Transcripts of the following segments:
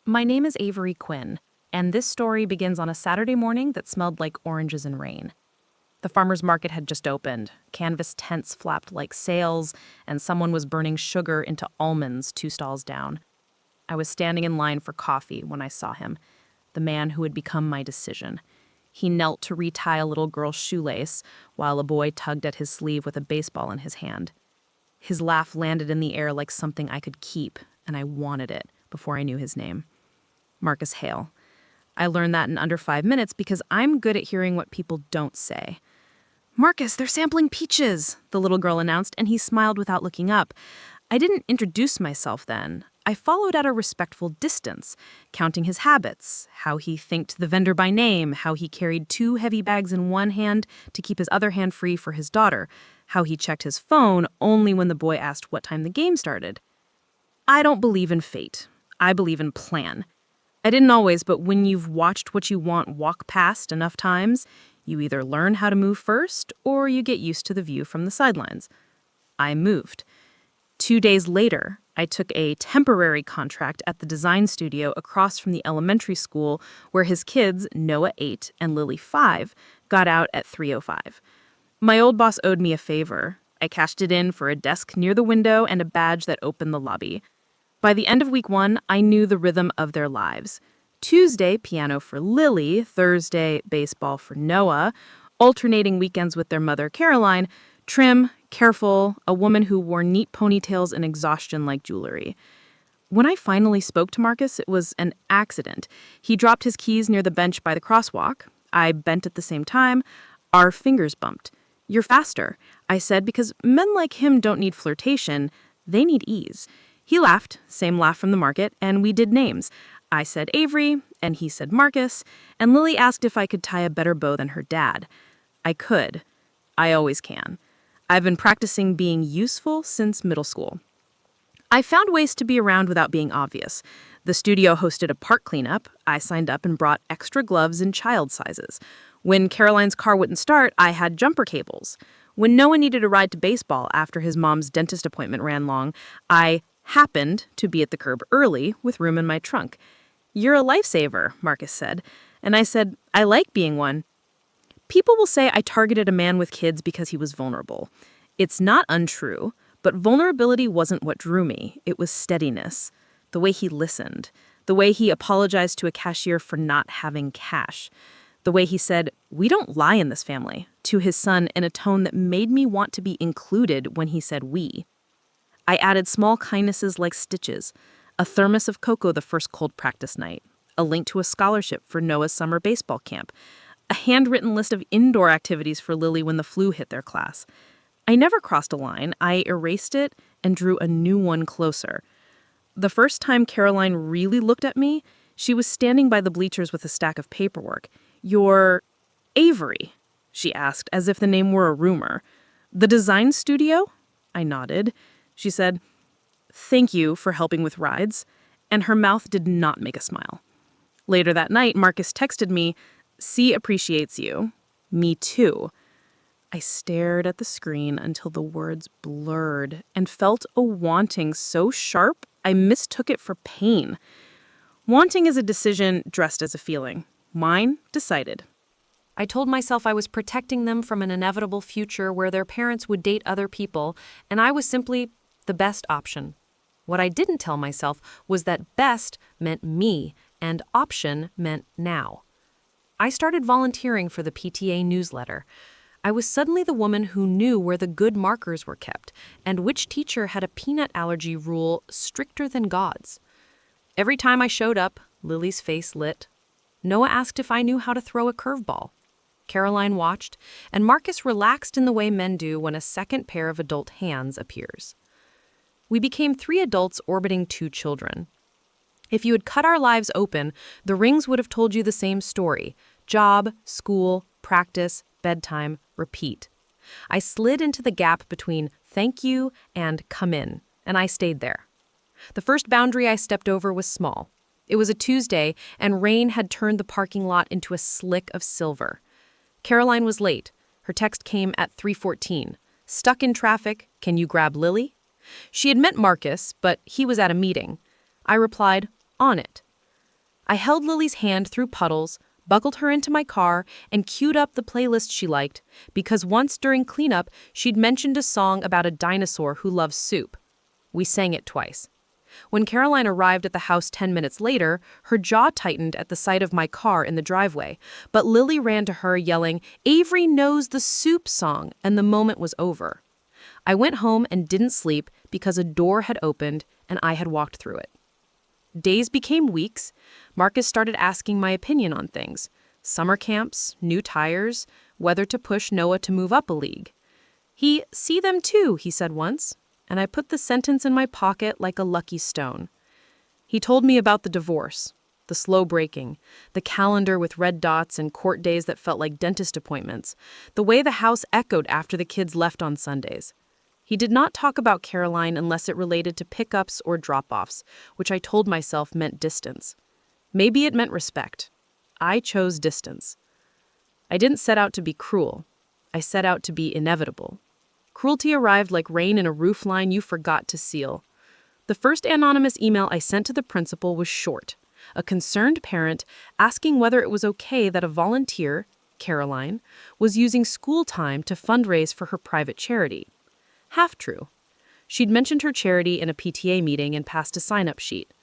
My name is Avery Quinn, and this story begins on a Saturday morning that smelled like oranges and rain. The farmer's market had just opened. Canvas tents flapped like sails, and someone was burning sugar into almonds 2 stalls down. I was standing in line for coffee when I saw him, the man who had become my decision. He knelt to retie a little girl's shoelace while a boy tugged at his sleeve with a baseball in his hand. His laugh landed in the air like something I could keep, and I wanted it before I knew his name. Marcus Hale. I learned that in under 5 minutes because I'm good at hearing what people don't say. "Marcus, they're sampling peaches," the little girl announced, and he smiled without looking up. I didn't introduce myself then. I followed at a respectful distance, counting his habits, how he thanked the vendor by name, how he carried 2 heavy bags in one hand to keep his other hand free for his daughter, how he checked his phone only when the boy asked what time the game started. I don't believe in fate. I believe in plan. I didn't always, but when you've watched what you want walk past enough times, you either learn how to move first or you get used to the view from the sidelines. I moved. 2 days later, I took a temporary contract at the design studio across from the elementary school where his kids, Noah 8 and Lily 5, got out at 3:05. My old boss owed me a favor. I cashed it in for a desk near the window and a badge that opened the lobby. By the end of week 1, I knew the rhythm of their lives. Tuesday, piano for Lily, Thursday, baseball for Noah, alternating weekends with their mother, Caroline, trim, careful, a woman who wore neat ponytails and exhaustion like jewelry. When I finally spoke to Marcus, it was an accident. He dropped his keys near the bench by the crosswalk. I bent at the same time. Our fingers bumped. "You're faster," I said, because men like him don't need flirtation. They need ease. He laughed, same laugh from the market, and we did names. I said Avery, and he said Marcus, and Lily asked if I could tie a better bow than her dad. I could. I always can. I've been practicing being useful since middle school. I found ways to be around without being obvious. The studio hosted a park cleanup. I signed up and brought extra gloves in child sizes. When Caroline's car wouldn't start, I had jumper cables. When Noah needed a ride to baseball after his mom's dentist appointment ran long, I happened to be at the curb early with room in my trunk. "You're a lifesaver," Marcus said. And I said, "I like being one." People will say I targeted a man with kids because he was vulnerable. It's not untrue, but vulnerability wasn't what drew me. It was steadiness. The way he listened. The way he apologized to a cashier for not having cash. The way he said, "We don't lie in this family," to his son in a tone that made me want to be included when he said we. I added small kindnesses like stitches, a thermos of cocoa the first cold practice night, a link to a scholarship for Noah's summer baseball camp, a handwritten list of indoor activities for Lily when the flu hit their class. I never crossed a line. I erased it and drew a new one closer. The first time Caroline really looked at me, she was standing by the bleachers with a stack of paperwork. "You're Avery?" she asked, as if the name were a rumor. "The design studio?" I nodded. She said, "Thank you for helping with rides," and her mouth did not make a smile. Later that night, Marcus texted me, "C appreciates you. Me too." I stared at the screen until the words blurred and felt a wanting so sharp I mistook it for pain. Wanting is a decision dressed as a feeling. Mine decided. I told myself I was protecting them from an inevitable future where their parents would date other people, and I was simply the best option. What I didn't tell myself was that best meant me, and option meant now. I started volunteering for the PTA newsletter. I was suddenly the woman who knew where the good markers were kept, and which teacher had a peanut allergy rule stricter than God's. Every time I showed up, Lily's face lit. Noah asked if I knew how to throw a curveball. Caroline watched, and Marcus relaxed in the way men do when a second pair of adult hands appears. We became 3 adults orbiting 2 children. If you had cut our lives open, the rings would have told you the same story. Job, school, practice, bedtime, repeat. I slid into the gap between thank you and come in, and I stayed there. The first boundary I stepped over was small. It was a Tuesday, and rain had turned the parking lot into a slick of silver. Caroline was late. Her text came at 3:14. "Stuck in traffic. Can you grab Lily?" She had meant Marcus, but he was at a meeting. I replied, "On it." I held Lily's hand through puddles, buckled her into my car, and queued up the playlist she liked, because once during cleanup, she'd mentioned a song about a dinosaur who loves soup. We sang it twice. When Caroline arrived at the house 10 minutes later, her jaw tightened at the sight of my car in the driveway, but Lily ran to her yelling, "Avery knows the soup song," and the moment was over. I went home and didn't sleep because a door had opened and I had walked through it. Days became weeks. Marcus started asking my opinion on things. Summer camps, new tires, whether to push Noah to move up a league. See them too, he said once, and I put the sentence in my pocket like a lucky stone. He told me about the divorce, the slow breaking, the calendar with red dots and court days that felt like dentist appointments, the way the house echoed after the kids left on Sundays. He did not talk about Caroline unless it related to pickups or drop-offs, which I told myself meant distance. Maybe it meant respect. I chose distance. I didn't set out to be cruel. I set out to be inevitable. Cruelty arrived like rain in a roofline you forgot to seal. The first anonymous email I sent to the principal was short. A concerned parent asking whether it was okay that a volunteer, Caroline, was using school time to fundraise for her private charity. Half true. She'd mentioned her charity in a PTA meeting and passed a sign-up sheet.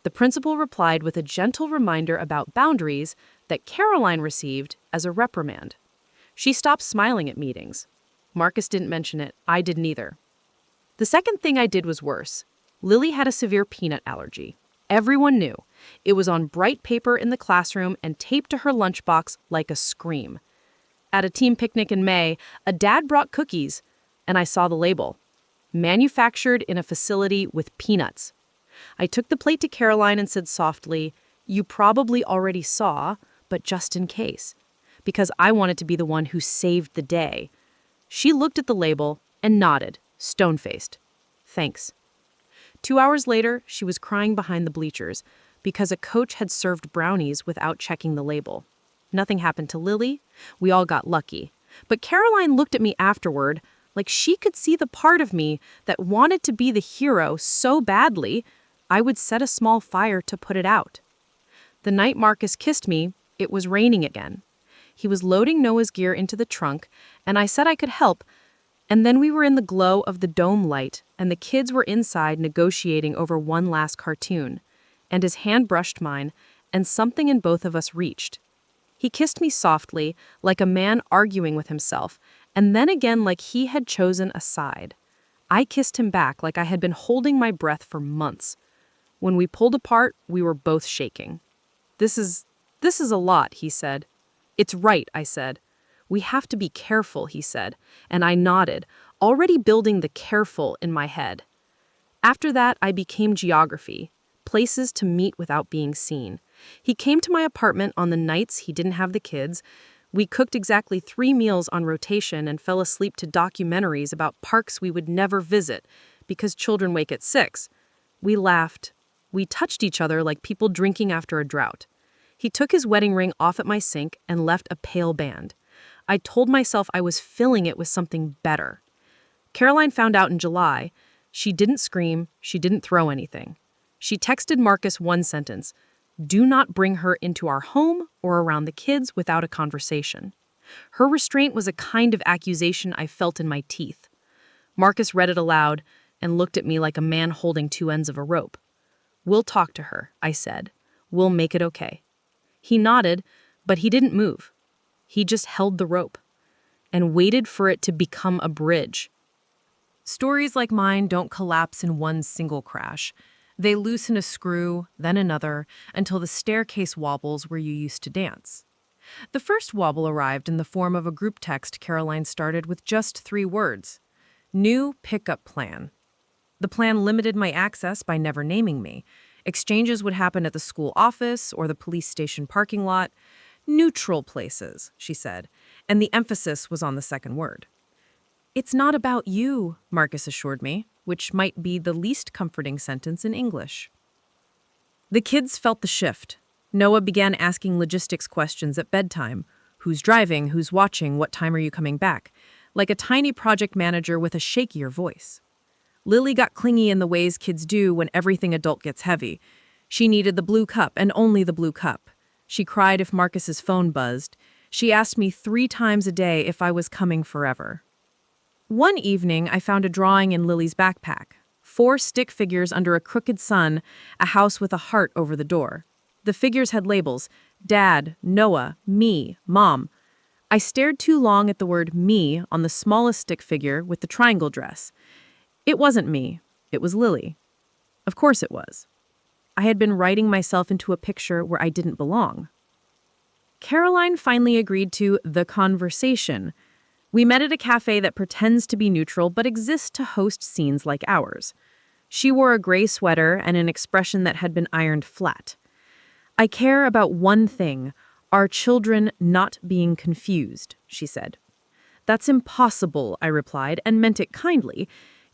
The principal replied with a gentle reminder about boundaries that Caroline received as a reprimand. She stopped smiling at meetings. Marcus didn't mention it. I didn't either. The second thing I did was worse. Lily had a severe peanut allergy. Everyone knew. It was on bright paper in the classroom and taped to her lunchbox like a scream. At a team picnic in May, a dad brought cookies, and I saw the label. Manufactured in a facility with peanuts. I took the plate to Caroline and said softly, "You probably already saw, but just in case," because I wanted to be the one who saved the day. She looked at the label and nodded, stone-faced. "Thanks." 2 hours later, she was crying behind the bleachers because a coach had served brownies without checking the label. Nothing happened to Lily. We all got lucky. But Caroline looked at me afterward like she could see the part of me that wanted to be the hero so badly, I would set a small fire to put it out. The night Marcus kissed me, it was raining again. He was loading Noah's gear into the trunk, and I said I could help, and then we were in the glow of the dome light, and the kids were inside negotiating over one last cartoon, and his hand brushed mine, and something in both of us reached. He kissed me softly, like a man arguing with himself, and then again like he had chosen a side. I kissed him back like I had been holding my breath for months. When we pulled apart, we were both shaking. This is a lot, he said. "It's right," I said. "We have to be careful," he said, and I nodded, already building the careful in my head. After that, I became geography, places to meet without being seen. He came to my apartment on the nights he didn't have the kids. We cooked exactly 3 meals on rotation and fell asleep to documentaries about parks we would never visit because children wake at 6. We laughed. We touched each other like people drinking after a drought. He took his wedding ring off at my sink and left a pale band. I told myself I was filling it with something better. Caroline found out in July. She didn't scream. She didn't throw anything. She texted Marcus one sentence: "Do not bring her into our home or around the kids without a conversation." Her restraint was a kind of accusation I felt in my teeth. Marcus read it aloud and looked at me like a man holding 2 ends of a rope. "We'll talk to her," I said. "We'll make it okay." He nodded, but he didn't move. He just held the rope and waited for it to become a bridge. Stories like mine don't collapse in one single crash. They loosen a screw, then another, until the staircase wobbles where you used to dance. The first wobble arrived in the form of a group text Caroline started with just 3 words: "New pickup plan." The plan limited my access by never naming me. Exchanges would happen at the school office or the police station parking lot. "Neutral places," she said, and the emphasis was on the second word. "It's not about you," Marcus assured me, which might be the least comforting sentence in English. The kids felt the shift. Noah began asking logistics questions at bedtime. Who's driving? Who's watching? What time are you coming back? Like a tiny project manager with a shakier voice. Lily got clingy in the ways kids do when everything adult gets heavy. She needed the blue cup and only the blue cup. She cried if Marcus's phone buzzed. She asked me 3 times a day if I was coming forever. One evening, I found a drawing in Lily's backpack. 4 stick figures under a crooked sun, a house with a heart over the door. The figures had labels: Dad, Noah, me, Mom. I stared too long at the word me on the smallest stick figure with the triangle dress. It wasn't me. It was Lily. Of course it was. I had been writing myself into a picture where I didn't belong. Caroline finally agreed to the conversation. We met at a cafe that pretends to be neutral but exists to host scenes like ours. She wore a gray sweater and an expression that had been ironed flat. I care about one thing, our children not being confused, she said. That's impossible, I replied, and meant it kindly.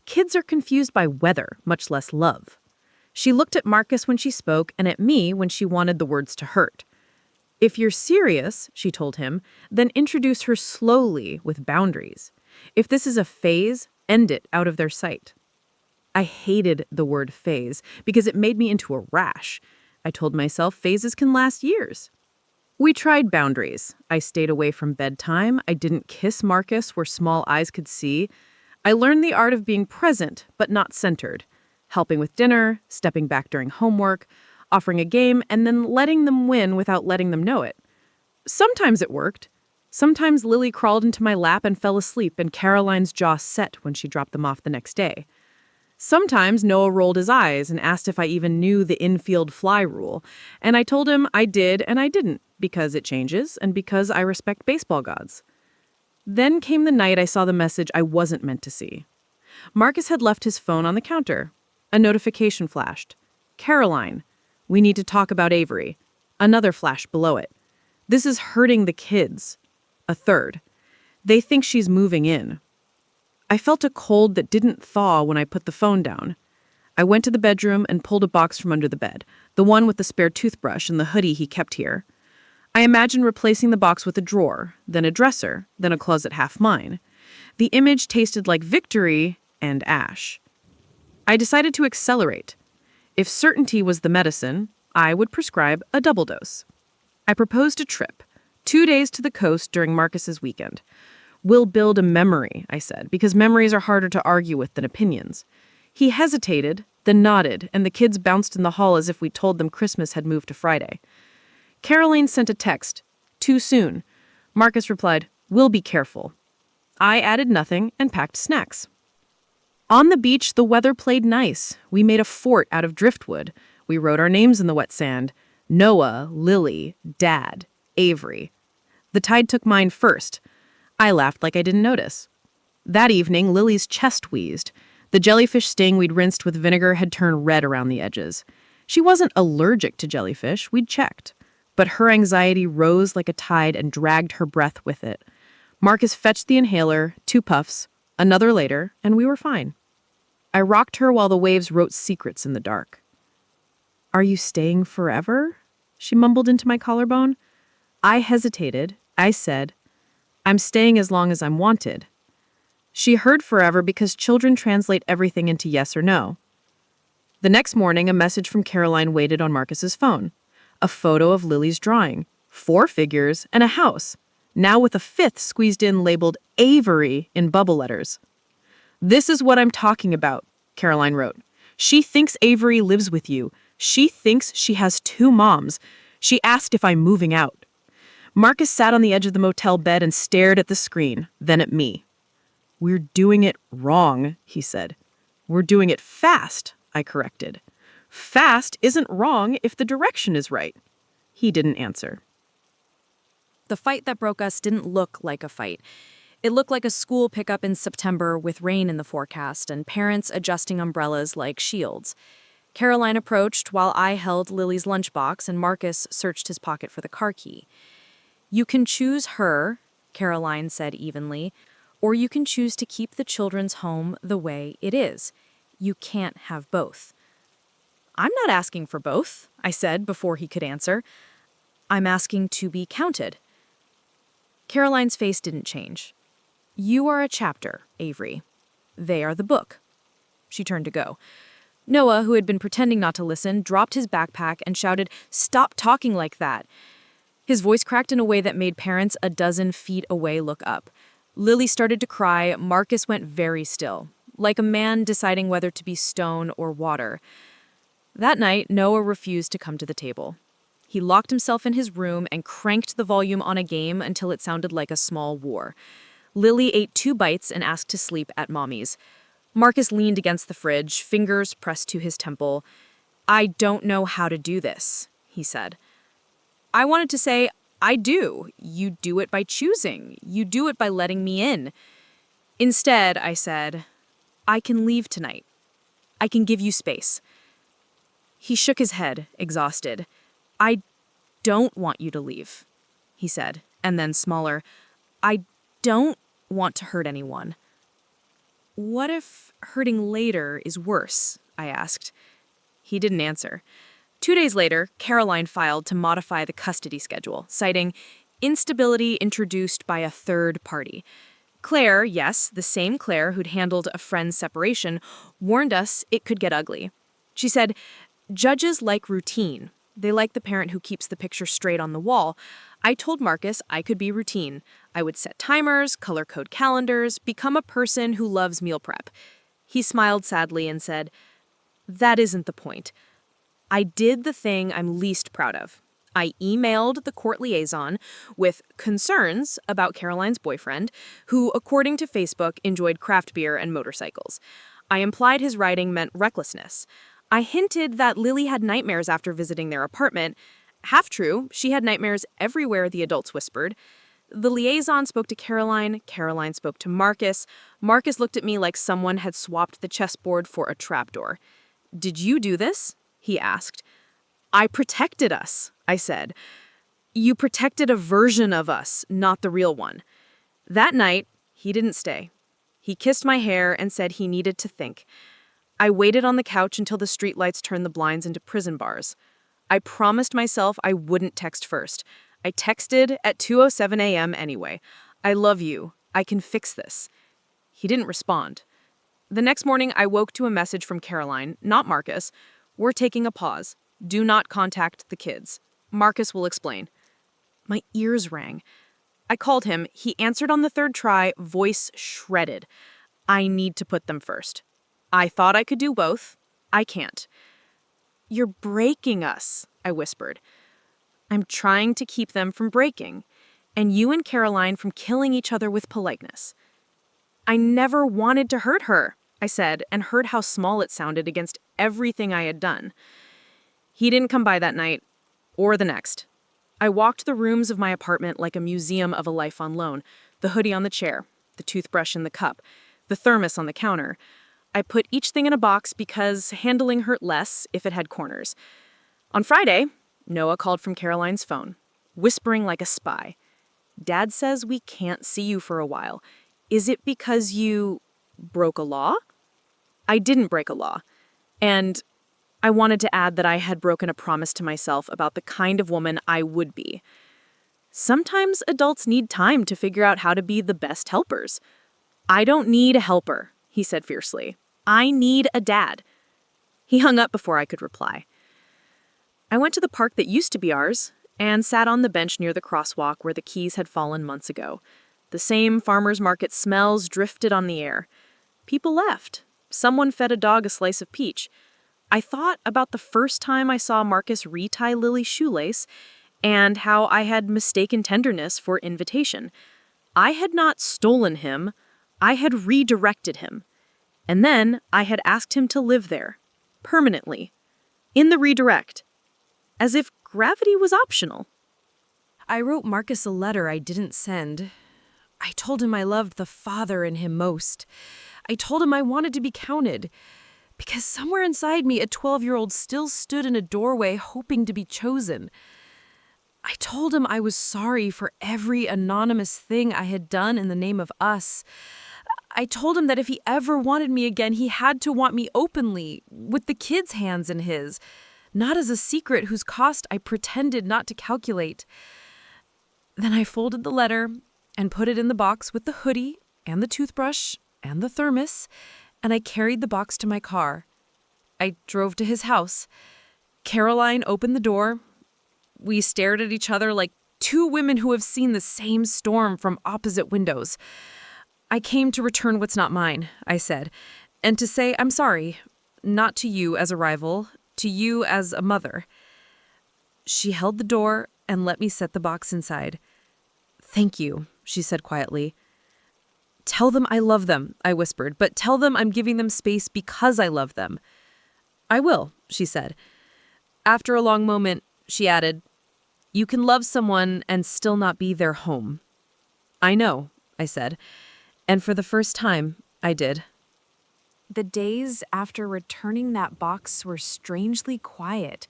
Kids are confused by weather, much less love. She looked at Marcus when she spoke and at me when she wanted the words to hurt. If you're serious, she told him, then introduce her slowly with boundaries. If this is a phase, end it out of their sight. I hated the word phase because it made me into a rash. I told myself phases can last years. We tried boundaries. I stayed away from bedtime. I didn't kiss Marcus where small eyes could see. I learned the art of being present but not centered, helping with dinner, stepping back during homework, offering a game, and then letting them win without letting them know it. Sometimes it worked. Sometimes Lily crawled into my lap and fell asleep, and Caroline's jaw set when she dropped them off the next day. Sometimes Noah rolled his eyes and asked if I even knew the infield fly rule, and I told him I did and I didn't, because it changes and because I respect baseball gods. Then came the night I saw the message I wasn't meant to see. Marcus had left his phone on the counter. A notification flashed. Caroline, we need to talk about Avery. Another flash below it. This is hurting the kids. A third. They think she's moving in. I felt a cold that didn't thaw when I put the phone down. I went to the bedroom and pulled a box from under the bed, the one with the spare toothbrush and the hoodie he kept here. I imagined replacing the box with a drawer, then a dresser, then a closet half mine. The image tasted like victory and ash. I decided to accelerate. If certainty was the medicine, I would prescribe a double dose. I proposed a trip, 2 days to the coast during Marcus's weekend. We'll build a memory, I said, because memories are harder to argue with than opinions. He hesitated, then nodded, and the kids bounced in the hall as if we told them Christmas had moved to Friday. Caroline sent a text, too soon. Marcus replied, we'll be careful. I added nothing and packed snacks. On the beach, the weather played nice. We made a fort out of driftwood. We wrote our names in the wet sand. Noah, Lily, Dad, Avery. The tide took mine first. I laughed like I didn't notice. That evening, Lily's chest wheezed. The jellyfish sting we'd rinsed with vinegar had turned red around the edges. She wasn't allergic to jellyfish, we'd checked. But her anxiety rose like a tide and dragged her breath with it. Marcus fetched the inhaler, 2 puffs, another later, and we were fine. I rocked her while the waves wrote secrets in the dark. Are you staying forever? She mumbled into my collarbone. I hesitated. I said, I'm staying as long as I'm wanted. She heard forever because children translate everything into yes or no. The next morning, a message from Caroline waited on Marcus's phone. A photo of Lily's drawing, 4 figures, and a house, now with a 5th squeezed in labeled Avery in bubble letters. This is what I'm talking about, Caroline wrote. She thinks Avery lives with you. She thinks she has 2 moms. She asked if I'm moving out. Marcus sat on the edge of the motel bed and stared at the screen, then at me. We're doing it wrong, he said. We're doing it fast, I corrected. Fast isn't wrong if the direction is right. He didn't answer. The fight that broke us didn't look like a fight. It looked like a school pickup in September with rain in the forecast and parents adjusting umbrellas like shields. Caroline approached while I held Lily's lunchbox and Marcus searched his pocket for the car key. You can choose her, Caroline said evenly, or you can choose to keep the children's home the way it is. You can't have both. I'm not asking for both, I said before he could answer. I'm asking to be counted. Caroline's face didn't change. You are a chapter, Avery. They are the book. She turned to go. Noah, who had been pretending not to listen, dropped his backpack and shouted, "Stop talking like that." His voice cracked in a way that made parents a dozen feet away look up. Lily started to cry. Marcus went very still, like a man deciding whether to be stone or water. That night, Noah refused to come to the table. He locked himself in his room and cranked the volume on a game until it sounded like a small war. Lily ate 2 bites and asked to sleep at Mommy's. Marcus leaned against the fridge, fingers pressed to his temple. "I don't know how to do this," he said. I wanted to say, "I do. You do it by choosing. You do it by letting me in." Instead, I said, "I can leave tonight. I can give you space." He shook his head, exhausted. "I don't want you to leave," he said, and then smaller, "I don't want to hurt anyone." "What if hurting later is worse?" I asked. He didn't answer. 2 days later, Caroline filed to modify the custody schedule, citing instability introduced by a third party. Claire, yes, the same Claire who'd handled a friend's separation, warned us it could get ugly. She said, "Judges like routine. They like the parent who keeps the picture straight on the wall." I told Marcus I could be routine. I would set timers, color code calendars, become a person who loves meal prep. He smiled sadly and said, "That isn't the point. I did the thing I'm least proud of. I emailed the court liaison with concerns about Caroline's boyfriend, who, according to Facebook, enjoyed craft beer and motorcycles. I implied his writing meant recklessness. I hinted that Lily had nightmares after visiting their apartment. Half true, she had nightmares everywhere, the adults whispered. The liaison spoke to Caroline. Caroline spoke to Marcus. Marcus looked at me like someone had swapped the chessboard for a trapdoor. "Did you do this?" he asked. "I protected us," I said. "You protected a version of us, not the real one." That night, he didn't stay. He kissed my hair and said he needed to think. I waited on the couch until the streetlights turned the blinds into prison bars. I promised myself I wouldn't text first. I texted at 2:07 a.m. anyway. "I love you. I can fix this." He didn't respond. The next morning, I woke to a message from Caroline, not Marcus. "We're taking a pause. Do not contact the kids. Marcus will explain." My ears rang. I called him. He answered on the 3rd try, voice shredded. "I need to put them first. I thought I could do both. I can't." "You're breaking us," I whispered. "I'm trying to keep them from breaking, and you and Caroline from killing each other with politeness." "I never wanted to hurt her," I said, and heard how small it sounded against everything I had done. He didn't come by that night, or the next. I walked the rooms of my apartment like a museum of a life on loan, the hoodie on the chair, the toothbrush in the cup, the thermos on the counter. I put each thing in a box because handling hurt less if it had corners. On Friday, Noah called from Caroline's phone, whispering like a spy. "Dad says we can't see you for a while. Is it because you broke a law?" I didn't break a law. And I wanted to add that I had broken a promise to myself about the kind of woman I would be. Sometimes adults need time to figure out how to be the best helpers. "I don't need a helper," he said fiercely. "I need a dad." He hung up before I could reply. I went to the park that used to be ours and sat on the bench near the crosswalk where the keys had fallen months ago. The same farmer's market smells drifted on the air. People left. Someone fed a dog a slice of peach. I thought about the first time I saw Marcus retie Lily's shoelace and how I had mistaken tenderness for invitation. I had not stolen him. I had redirected him. And then I had asked him to live there, permanently, in the redirect, as if gravity was optional. I wrote Marcus a letter I didn't send. I told him I loved the father in him most. I told him I wanted to be counted, because somewhere inside me, a 12-year-old still stood in a doorway hoping to be chosen. I told him I was sorry for every anonymous thing I had done in the name of us. I told him that if he ever wanted me again, he had to want me openly, with the kids' hands in his, not as a secret whose cost I pretended not to calculate. Then I folded the letter and put it in the box with the hoodie and the toothbrush and the thermos, and I carried the box to my car. I drove to his house. Caroline opened the door. We stared at each other like two women who have seen the same storm from opposite windows. I came to return what's not mine, I said, and to say I'm sorry, not to you as a rival, to you as a mother. She held the door and let me set the box inside. Thank you, she said quietly. Tell them I love them, I whispered, but tell them I'm giving them space because I love them. I will, she said. After a long moment, she added, you can love someone and still not be their home. I know, I said, and for the first time, I did. The days after returning that box were strangely quiet.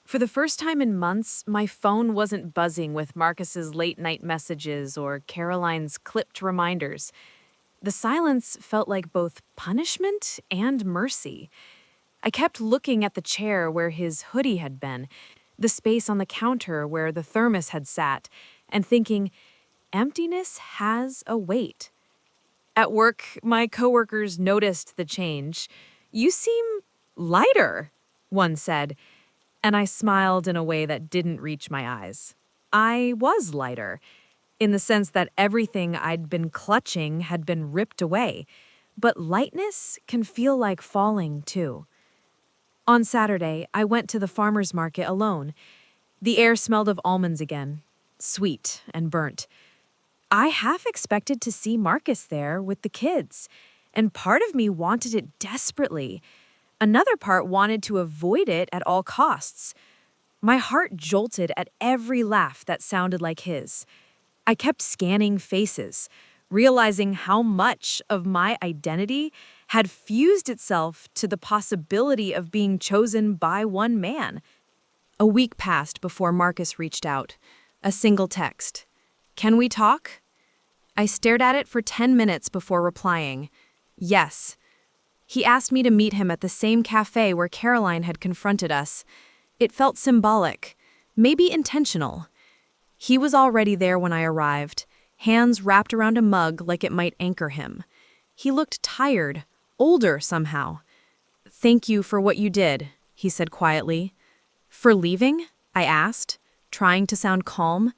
For the first time in months, my phone wasn't buzzing with Marcus's late-night messages or Caroline's clipped reminders. The silence felt like both punishment and mercy. I kept looking at the chair where his hoodie had been, the space on the counter where the thermos had sat, and thinking, emptiness has a weight. At work, my coworkers noticed the change. You seem lighter, one said, and I smiled in a way that didn't reach my eyes. I was lighter, in the sense that everything I'd been clutching had been ripped away, but lightness can feel like falling, too. On Saturday, I went to the farmer's market alone. The air smelled of almonds again, sweet and burnt. I half expected to see Marcus there with the kids, and part of me wanted it desperately. Another part wanted to avoid it at all costs. My heart jolted at every laugh that sounded like his. I kept scanning faces, realizing how much of my identity had fused itself to the possibility of being chosen by one man. A week passed before Marcus reached out. A single text. Can we talk? I stared at it for 10 minutes before replying. Yes. He asked me to meet him at the same cafe where Caroline had confronted us. It felt symbolic, maybe intentional. He was already there when I arrived, hands wrapped around a mug like it might anchor him. He looked tired, older somehow. Thank you for what you did, he said quietly. For leaving? I asked, trying to sound calm.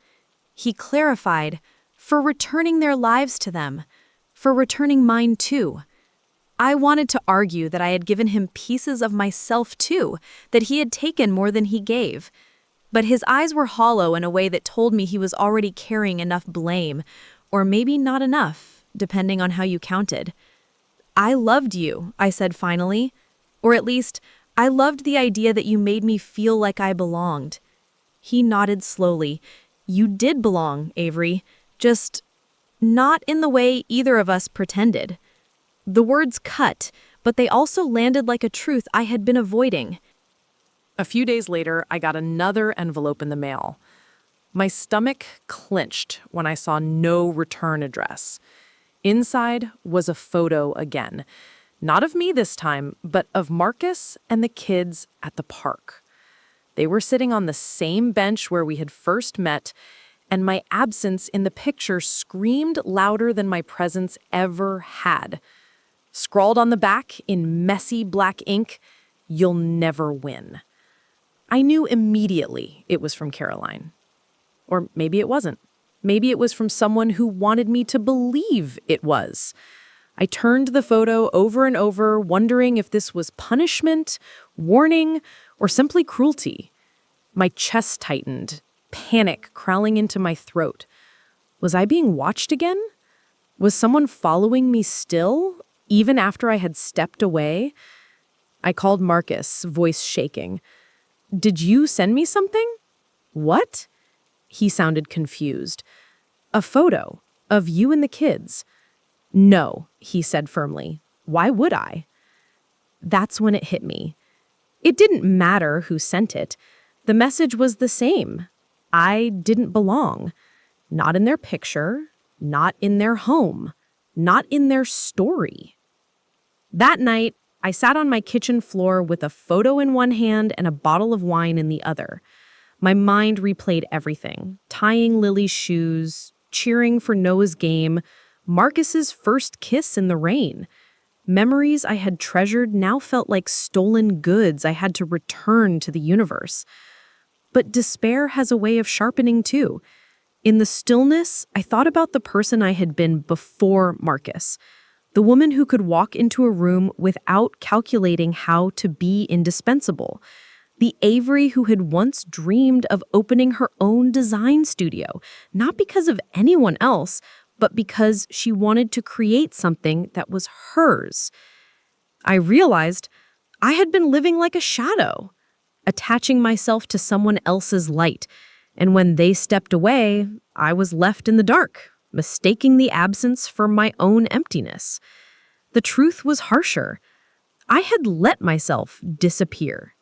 He clarified, for returning their lives to them, for returning mine too. I wanted to argue that I had given him pieces of myself too, that he had taken more than he gave. But his eyes were hollow in a way that told me he was already carrying enough blame, or maybe not enough, depending on how you counted. I loved you, I said finally. Or at least, I loved the idea that you made me feel like I belonged. He nodded slowly. You did belong, Avery. Just not in the way either of us pretended. The words cut, but they also landed like a truth I had been avoiding. A few days later, I got another envelope in the mail. My stomach clenched when I saw no return address. Inside was a photo again. Not of me this time, but of Marcus and the kids at the park. They were sitting on the same bench where we had first met, and my absence in the picture screamed louder than my presence ever had. Scrawled on the back in messy black ink, "You'll never win." I knew immediately it was from Caroline. Or maybe it wasn't. Maybe it was from someone who wanted me to believe it was. I turned the photo over and over, wondering if this was punishment, warning, or simply cruelty. My chest tightened, panic crawling into my throat. Was I being watched again? Was someone following me still, even after I had stepped away? I called Marcus, voice shaking. "Did you send me something?" "What?" He sounded confused. "A photo of you and the kids." "No," he said firmly. "Why would I?" That's when it hit me. It didn't matter who sent it. The message was the same. I didn't belong. Not in their picture, not in their home, not in their story. That night, I sat on my kitchen floor with a photo in one hand and a bottle of wine in the other. My mind replayed everything, tying Lily's shoes, cheering for Noah's game, Marcus's first kiss in the rain. Memories I had treasured now felt like stolen goods I had to return to the universe. But despair has a way of sharpening too. In the stillness, I thought about the person I had been before Marcus, the woman who could walk into a room without calculating how to be indispensable, the Avery who had once dreamed of opening her own design studio, not because of anyone else, but because she wanted to create something that was hers. I realized I had been living like a shadow, attaching myself to someone else's light, and when they stepped away, I was left in the dark, mistaking the absence for my own emptiness. The truth was harsher. I had let myself disappear.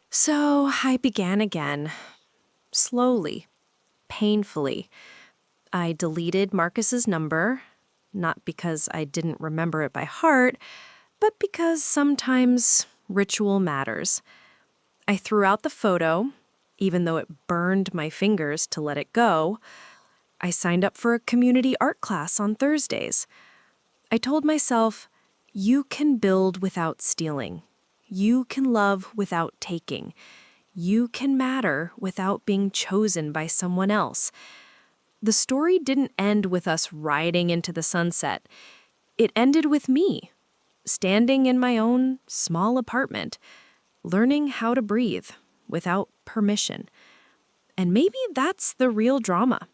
So I began again, slowly, painfully. I deleted Marcus's number, not because I didn't remember it by heart, but because sometimes ritual matters. I threw out the photo, even though it burned my fingers to let it go. I signed up for a community art class on Thursdays. I told myself, you can build without stealing. You can love without taking. You can matter without being chosen by someone else. The story didn't end with us riding into the sunset. It ended with me, standing in my own small apartment, learning how to breathe without permission. And maybe that's the real drama,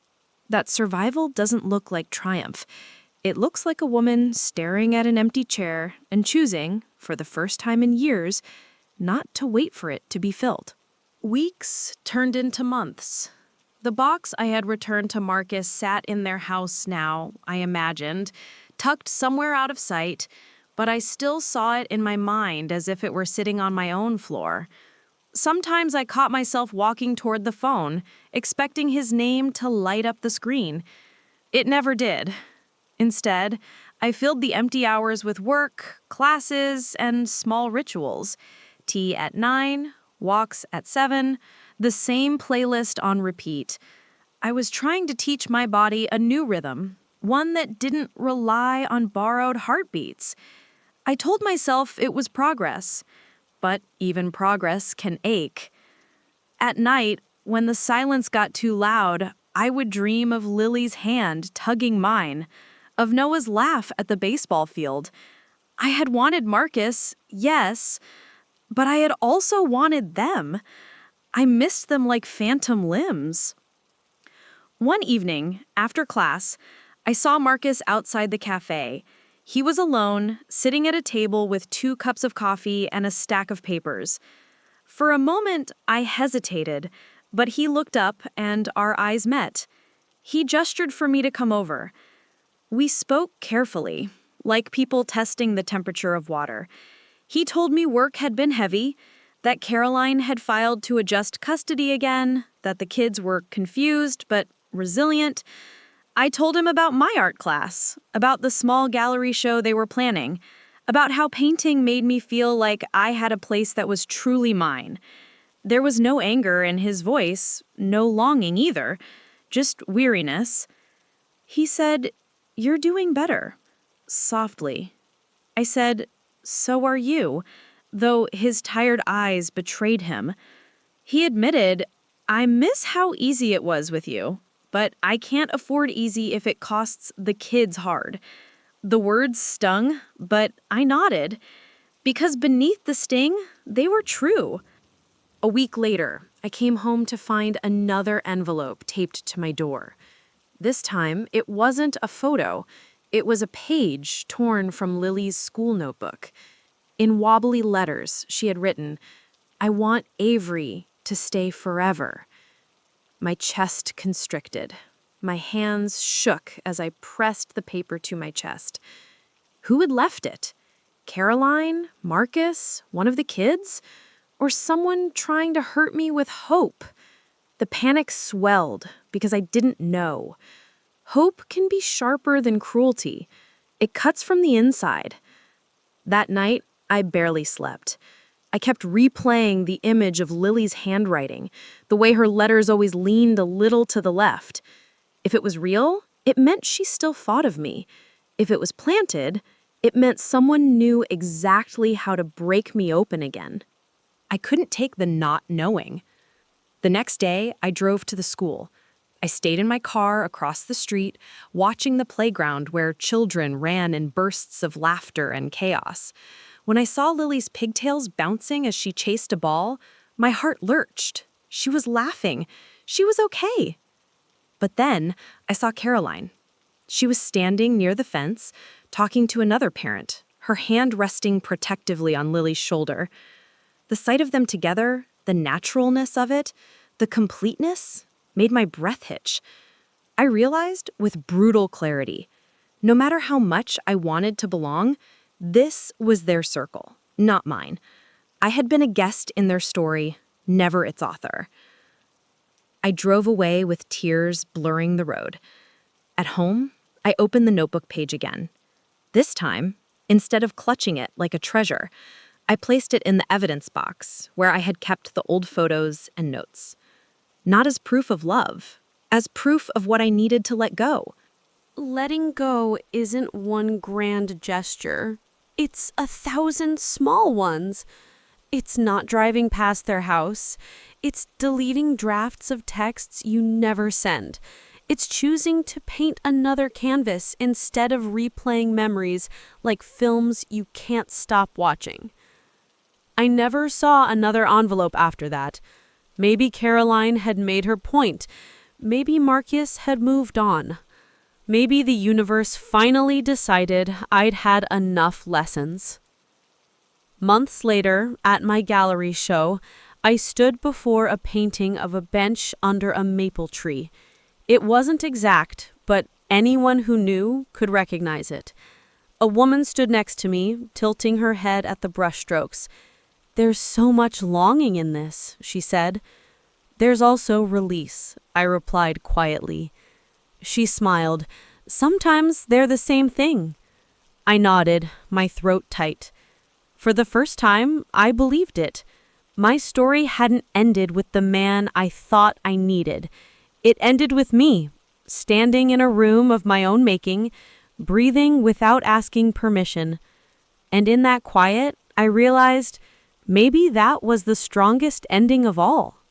that survival doesn't look like triumph. It looks like a woman staring at an empty chair and choosing, for the first time in years, not to wait for it to be filled. Weeks turned into months. The box I had returned to Marcus sat in their house now, I imagined, tucked somewhere out of sight, but I still saw it in my mind as if it were sitting on my own floor. Sometimes I caught myself walking toward the phone, expecting his name to light up the screen. It never did. Instead, I filled the empty hours with work, classes, and small rituals. Tea at 9, walks at 7, the same playlist on repeat. I was trying to teach my body a new rhythm, one that didn't rely on borrowed heartbeats. I told myself it was progress, but even progress can ache. At night, when the silence got too loud, I would dream of Lily's hand tugging mine, of Noah's laugh at the baseball field. I had wanted Marcus, yes, but I had also wanted them. I missed them like phantom limbs. One evening, after class, I saw Marcus outside the cafe. He was alone, sitting at a table with 2 cups of coffee and a stack of papers. For a moment, I hesitated, but he looked up and our eyes met. He gestured for me to come over. We spoke carefully, like people testing the temperature of water. He told me work had been heavy, that Caroline had filed to adjust custody again, that the kids were confused but resilient. I told him about my art class, about the small gallery show they were planning, about how painting made me feel like I had a place that was truly mine. There was no anger in his voice, no longing either, just weariness. He said, "You're doing better," softly. I said, "So are you," though his tired eyes betrayed him. He admitted, "I miss how easy it was with you, but I can't afford easy if it costs the kids hard." The words stung, but I nodded, because beneath the sting, they were true. A week later, I came home to find another envelope taped to my door. This time, it wasn't a photo. It was a page torn from Lily's school notebook. In wobbly letters, she had written, "I want Avery to stay forever." My chest constricted. My hands shook as I pressed the paper to my chest. Who had left it? Caroline? Marcus? One of the kids? Or someone trying to hurt me with hope? The panic swelled because I didn't know. Hope can be sharper than cruelty. It cuts from the inside. That night, I barely slept. I kept replaying the image of Lily's handwriting, the way her letters always leaned a little to the left. If it was real, it meant she still thought of me. If it was planted, It meant someone knew exactly how to break me open again. I couldn't take the not knowing. The next day, I drove to the school. I stayed in my car across the street, watching the playground where children ran in bursts of laughter and chaos. When I saw Lily's pigtails bouncing as she chased a ball, my heart lurched. She was laughing. She was okay. But then I saw Caroline. She was standing near the fence, talking to another parent, her hand resting protectively on Lily's shoulder. The sight of them together, the naturalness of it, the completeness, made my breath hitch. I realized with brutal clarity, no matter how much I wanted to belong, this was their circle, not mine. I had been a guest in their story, never its author. I drove away with tears blurring the road. At home, I opened the notebook page again. This time, instead of clutching it like a treasure, I placed it in the evidence box where I had kept the old photos and notes. Not as proof of love, as proof of what I needed to let go. Letting go isn't one grand gesture. It's 1,000 small ones. It's not driving past their house. It's deleting drafts of texts you never send. It's choosing to paint another canvas instead of replaying memories like films you can't stop watching. I never saw another envelope after that. Maybe Caroline had made her point. Maybe Marcus had moved on. Maybe the universe finally decided I'd had enough lessons. Months later, at my gallery show, I stood before a painting of a bench under a maple tree. It wasn't exact, but anyone who knew could recognize it. A woman stood next to me, tilting her head at the brushstrokes. "There's so much longing in this," she said. "There's also release," I replied quietly. She smiled. "Sometimes they're the same thing." I nodded, my throat tight. For the first time, I believed it. My story hadn't ended with the man I thought I needed. It ended with me, standing in a room of my own making, breathing without asking permission. And in that quiet, I realized maybe that was the strongest ending of all.